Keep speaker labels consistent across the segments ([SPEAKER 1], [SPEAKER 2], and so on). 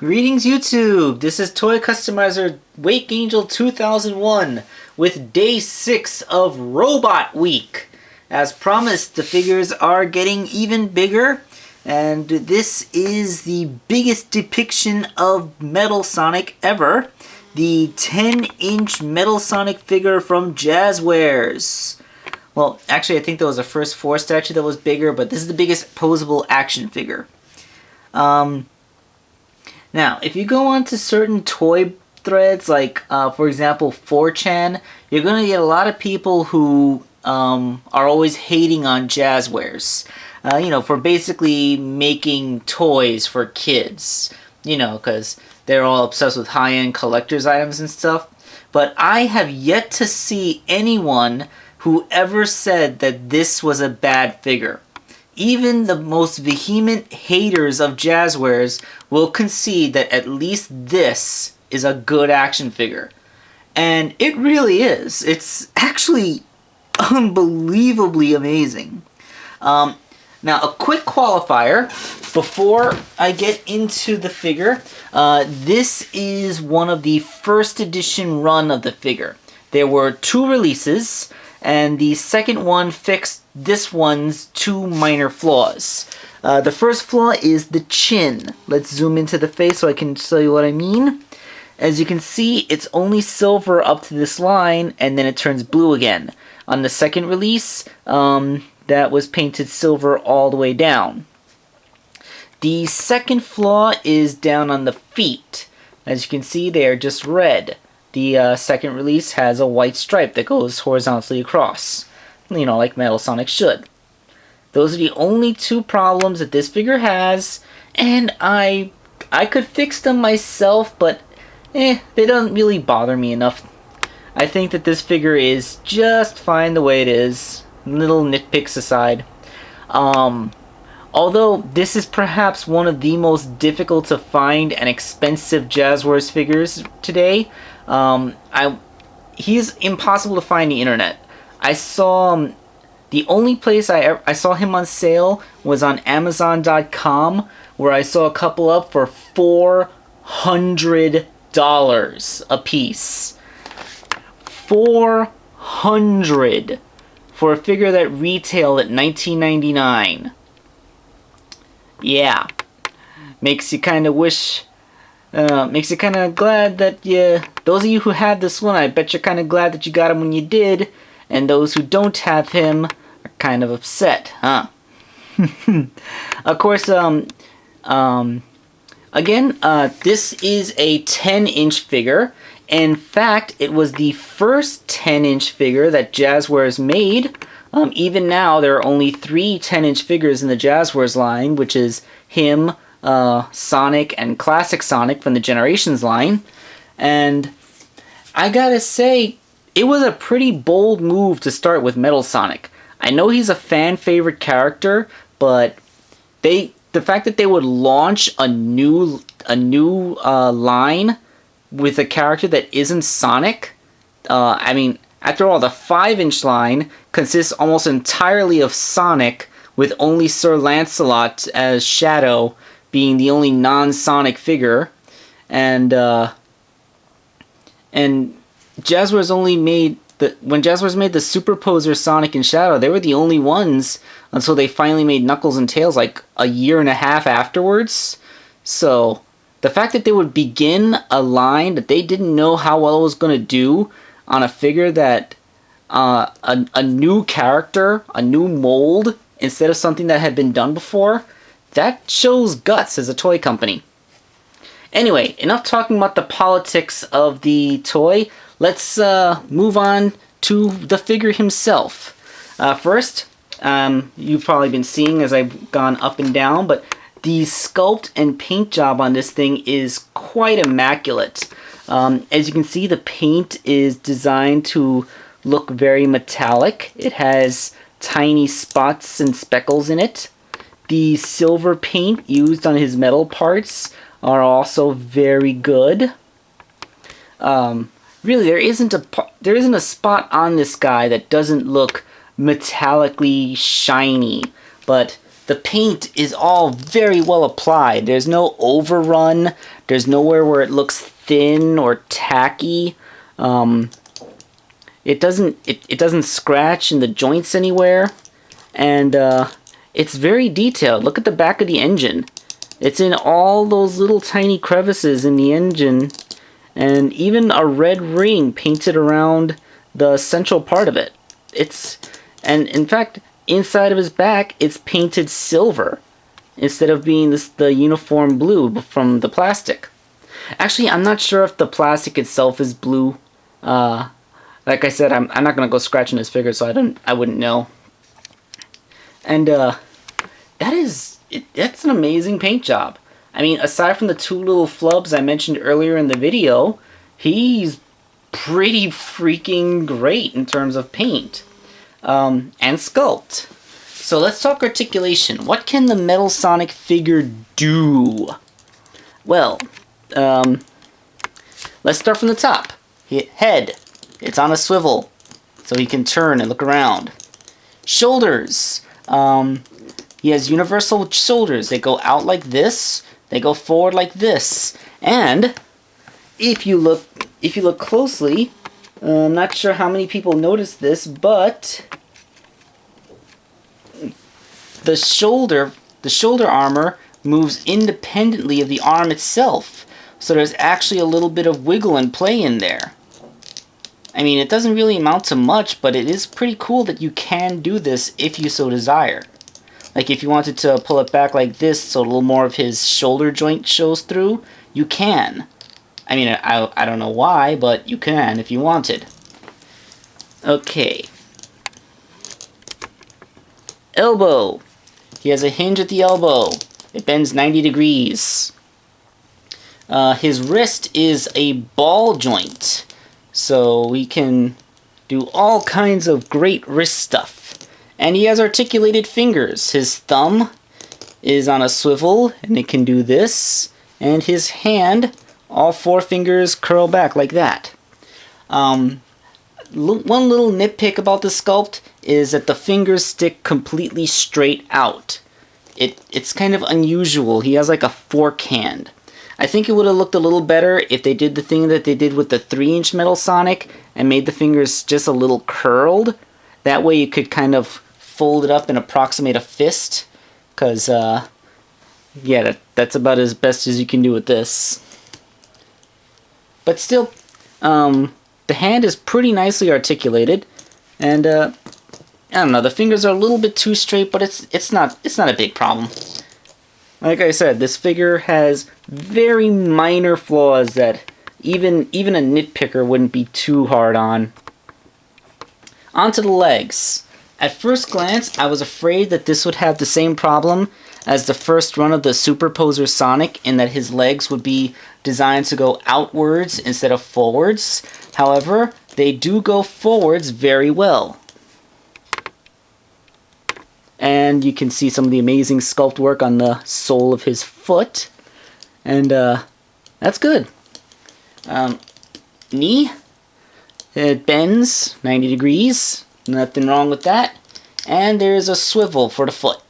[SPEAKER 1] Greetings YouTube! This is Toy Customizer Wake Angel 2001 with day 6 of Robot Week. As promised, the figures are getting even bigger, and this is the biggest depiction of Metal Sonic ever. The 10-inch Metal Sonic figure from Jazwares. Well, actually I think there was a first 4 statue that was bigger, but this is the biggest posable action figure. Now, if you go on to certain toy threads, like, for example, 4chan, you're going to get a lot of people who are always hating on Jazwares. For basically making toys for kids. Because they're all obsessed with high-end collector's items and stuff. But I have yet to see anyone who ever said that this was a bad figure. Even the most vehement haters of Jazwares will concede that at least this is a good action figure. And it really is. It's actually unbelievably amazing. Now, a quick qualifier before I get into the figure. This is one of the first edition run of the figure. There were 2 releases, and the second one fixed this one's 2 minor flaws. The first flaw is the chin. Let's zoom into the face so I can show you what I mean. As you can see, it's only silver up to this line, and then it turns blue again. On the second release, that was painted silver all the way down. The second flaw is down on the feet. As you can see, they are just red. The second release has a white stripe that goes horizontally across. Like Metal Sonic should. Those are the only 2 problems that this figure has, and I could fix them myself, but they don't really bother me enough. I think that this figure is just fine the way it is, little nitpicks aside. Although this is perhaps one of the most difficult to find and expensive Jazwares figures today, he's impossible to find on the internet. I saw the only place I saw him on sale was on Amazon.com, where I saw a couple up for $400 a piece. $400 for a figure that retailed at $19.99. Yeah, makes you kind of wish. Makes you kind of glad that those of you who had this one, I bet you're kind of glad that you got him when you did. And those who don't have him are kind of upset, huh? Of course, again, this is a 10-inch figure. In fact, it was the first 10-inch figure that Jazwares made. Even now, there are only 3 10-inch figures in the Jazwares line, which is him, Sonic, and Classic Sonic from the Generations line. And I gotta say, it was a pretty bold move to start with Metal Sonic. I know he's a fan favorite character, but the fact that they would launch a new line with a character that isn't Sonic, after all, the 5-inch line consists almost entirely of Sonic, with only Sir Lancelot as Shadow being the only non-Sonic figure, and Jazwares when Jazwares made the Superposer Sonic and Shadow, they were the only ones until they finally made Knuckles and Tails like a year and a half afterwards. So the fact that they would begin a line that they didn't know how well it was going to do on a figure that a new character, a new mold, instead of something that had been done before, that shows guts as a toy company. Anyway, enough talking about the politics of the toy. Let's move on to the figure himself. First, you've probably been seeing as I've gone up and down, but the sculpt and paint job on this thing is quite immaculate. As you can see, the paint is designed to look very metallic. It has tiny spots and speckles in it. The silver paint used on his metal parts are also very good. Really, there isn't a spot on this guy that doesn't look metallically shiny, but the paint is all very well applied. There's no overrun. There's nowhere where it looks thin or tacky. It doesn't scratch in the joints anywhere, and it's very detailed. Look at the back of the engine. It's in all those little tiny crevices in the engine, and even a red ring painted around the central part of it. And in fact, inside of his back, it's painted silver instead of being the uniform blue from the plastic. Actually, I'm not sure if the plastic itself is blue. Like I said, I'm not gonna go scratching his figure, so I wouldn't know. And that's an amazing paint job. I mean, aside from the two little flubs I mentioned earlier in the video, he's pretty freaking great in terms of paint and sculpt. So let's talk articulation. What can the Metal Sonic figure do? Well, let's start from the top. Head. It's on a swivel, so he can turn and look around. Shoulders. He has universal shoulders. They go out like this. They go forward like this. And if you look closely, I'm not sure how many people noticed this, but the shoulder armor moves independently of the arm itself. So there's actually a little bit of wiggle and play in there. I mean, it doesn't really amount to much, but it is pretty cool that you can do this if you so desire. Like if you wanted to pull it back like this so a little more of his shoulder joint shows through, you can. I mean, I don't know why, but you can if you wanted. Okay. Elbow. He has a hinge at the elbow. It bends 90 degrees. His wrist is a ball joint, so we can do all kinds of great wrist stuff. And he has articulated fingers. His thumb is on a swivel, and it can do this. And his hand, all four fingers curl back like that. One little nitpick about the sculpt is that the fingers stick completely straight out. It's kind of unusual. He has like a fork hand. I think it would have looked a little better if they did the thing that they did with the 3-inch Metal Sonic and made the fingers just a little curled. That way you could kind of fold it up and approximate a fist. Because, yeah, that's about as best as you can do with this. But still, the hand is pretty nicely articulated. And, I don't know, the fingers are a little bit too straight, but it's not a big problem. Like I said, this figure has very minor flaws that even a nitpicker wouldn't be too hard on. Onto the legs. At first glance, I was afraid that this would have the same problem as the first run of the Superposer Sonic, in that his legs would be designed to go outwards instead of forwards. However, they do go forwards very well. And you can see some of the amazing sculpt work on the sole of his foot. And that's good. Knee. It bends 90 degrees. Nothing wrong with that. And there's a swivel for the foot.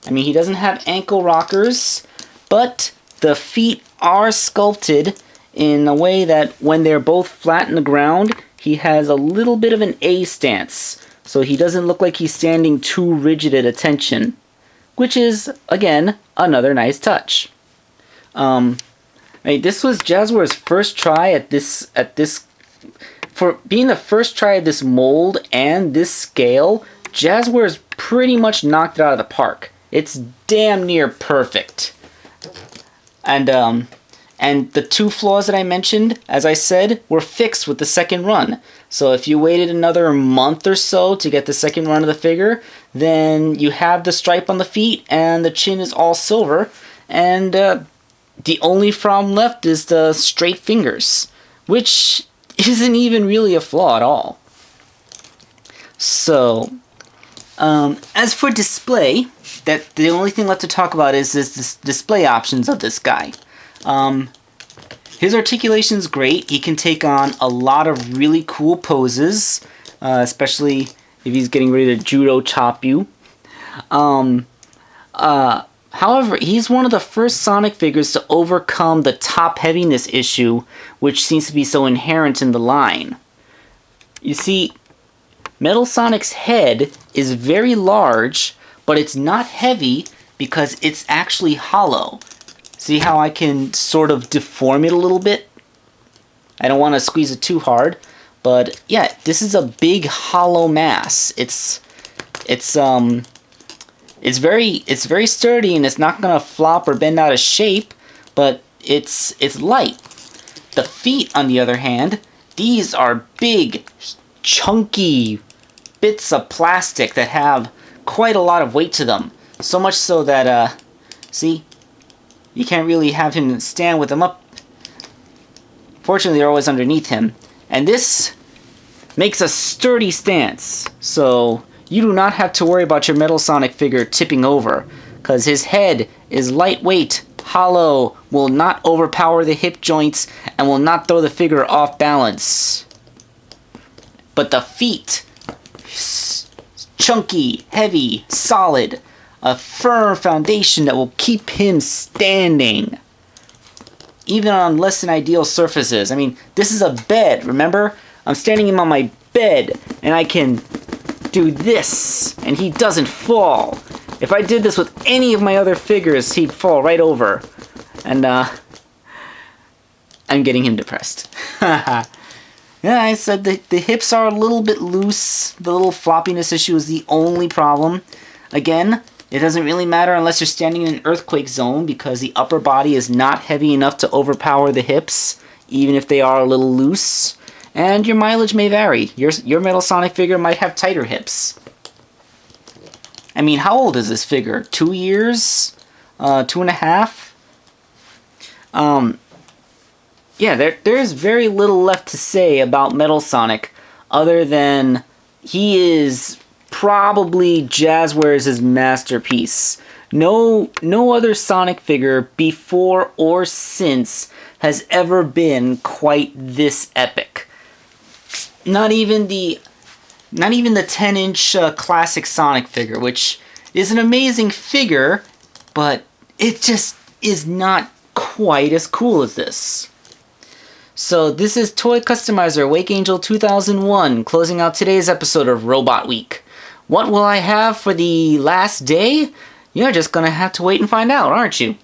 [SPEAKER 1] I mean, he doesn't have ankle rockers, but the feet are sculpted in a way that when they're both flat in the ground, he has a little bit of an A stance. So he doesn't look like he's standing too rigid at attention, which is, again, another nice touch. This was Jazwares' first try at this. For being the first try at this mold and this scale, Jazwares pretty much knocked it out of the park. It's damn near perfect. And the two flaws that I mentioned, as I said, were fixed with the second run. So if you waited another month or so to get the second run of the figure, then you have the stripe on the feet and the chin is all silver. And the only problem left is the straight fingers, which isn't even really a flaw at all. So, as for display, the only thing left to talk about is this display options of this guy. His articulation's great. He can take on a lot of really cool poses, especially if he's getting ready to judo chop you. However, he's one of the first Sonic figures to overcome the top heaviness issue, which seems to be so inherent in the line. You see, Metal Sonic's head is very large, but it's not heavy because it's actually hollow. See how I can sort of deform it a little bit? I don't want to squeeze it too hard, but yeah, this is a big hollow mass. It's very sturdy, and it's not gonna flop or bend out of shape, but it's light. The feet, on the other hand, these are big, chunky bits of plastic that have quite a lot of weight to them. So much so that, see, you can't really have him stand with them up. Fortunately, they're always underneath him. And this makes a sturdy stance, so you do not have to worry about your Metal Sonic figure tipping over, because his head is lightweight, hollow, will not overpower the hip joints, and will not throw the figure off balance. But the feet, chunky, heavy, solid, a firm foundation that will keep him standing, even on less than ideal surfaces. I mean, this is a bed, remember? I'm standing him on my bed, and I can do this, and he doesn't fall. If I did this with any of my other figures, he'd fall right over. And, I'm getting him depressed. Yeah, I said the hips are a little bit loose. The little floppiness issue is the only problem. Again, it doesn't really matter unless you're standing in an earthquake zone, because the upper body is not heavy enough to overpower the hips, even if they are a little loose. And your mileage may vary. Your Metal Sonic figure might have tighter hips. I mean, how old is this figure? 2 years? 2.5? Yeah, there's very little left to say about Metal Sonic, other than he is probably Jazwares' masterpiece. No other Sonic figure before or since has ever been quite this epic. Not even the 10-inch classic Sonic figure, which is an amazing figure, but it just is not quite as cool as this. So this is Toy Customizer Wake Angel 2001, closing out today's episode of Robot Week. What will I have for the last day? You're just gonna have to wait and find out, aren't you?